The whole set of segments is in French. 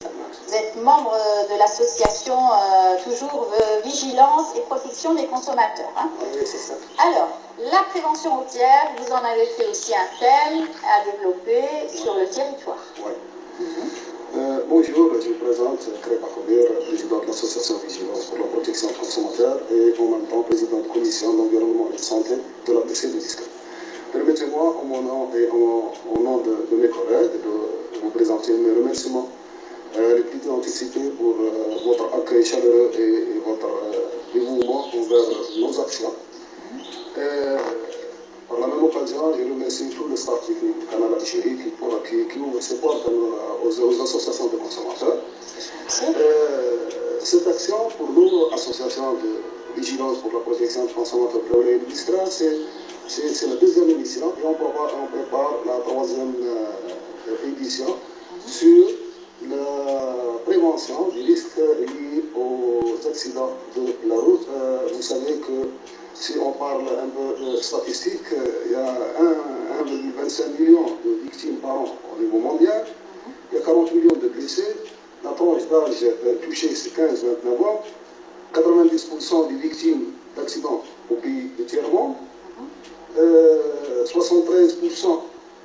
Vous êtes membre de l'association toujours Vigilance et Protection des consommateurs. Hein. Oui, c'est ça. Alors, la prévention routière, vous en avez fait aussi un thème à développer sur le territoire. Oui. Bonjour, je me présente Kreba Khabir, président de l'association Vigilance pour la protection des consommateurs et en même temps président de la commission de l'environnement et de santé de la BC de Disque. Permettez-moi, en mon nom et au nom de mes collègues, de vous présenter mes remerciements les plus anticipés pour votre accueil chaleureux et votre dévouement envers nos actions. Par la même occasion, je remercie tout le staff technique du Canal Algérie qui ouvre ses portes aux associations de consommateurs. Cette action, pour nous, association de vigilance pour la protection des consommateurs de l'Istra, c'est la deuxième édition et on prépare la troisième édition sur la prévention des risques liés aux accidents de la route. Vous savez que si on parle un peu de statistiques, il y a 1,25 million de victimes par an au niveau mondial, il y a 40 millions de blessés, la tranche d'âge touchée c'est 15-29 ans, 90% des victimes d'accidents au pays du tiers-monde, 73%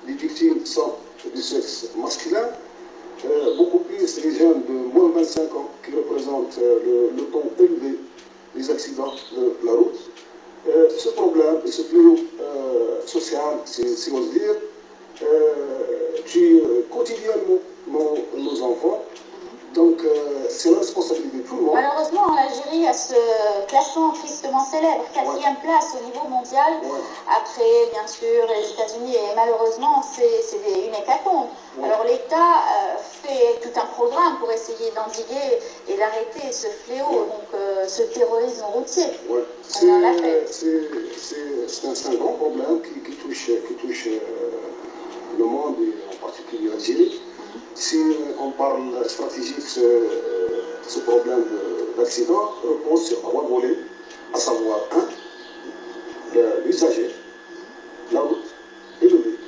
des victimes sont du sexe masculin, beaucoup plus les jeunes de moins de 25 ans qui représentent le taux élevé des accidents de la route. Ce problème et ce fléau social, si on veut dire, tue quotidiennement nos enfants. Donc, c'est la responsabilité de tout le monde. Malheureusement, l'Algérie a ce classement tristement célèbre, 4e place au niveau mondial, après, bien sûr, les États-Unis, et malheureusement, c'est une hécatombe. Alors, l'État fait tout un programme pour essayer d'endiguer et d'arrêter ce fléau, donc ce terrorisme routier. C'est un grand problème qui touche le monde, et en particulier l'Algérie. Si on parle stratégique, ce problème d'accident repose sur 3 volets, à savoir 1, l'usager, la route et le véhicule.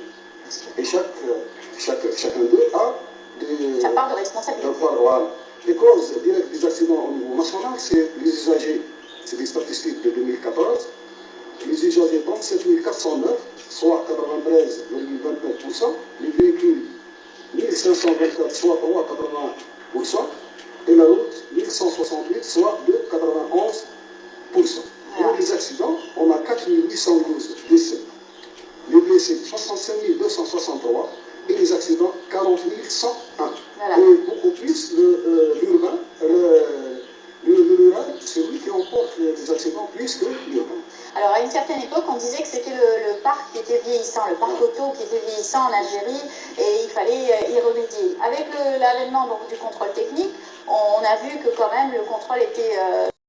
Et chacun d'eux a sa part de responsabilité. Les causes directes des accidents au niveau national, c'est les usagers, c'est des statistiques de 2014. Les usagers 37 409, soit 93,29%. Les véhicules 1524, soit 3,80%, et la route 1168, soit 2,91%. Pour les accidents, on a 4812 décès. Les blessés 65 263 et les accidents 40 101. Voilà. Et beaucoup plus l'urbain, le rural, c'est lui qui emporte les accidents plus que l'urbain. Alors à une certaine époque, on disait que c'était le parc qui était vieillissant, le parc auto qui était vieillissant en Algérie, et il fallait y remédier. Avec l'avènement du contrôle technique, on a vu que quand même le contrôle était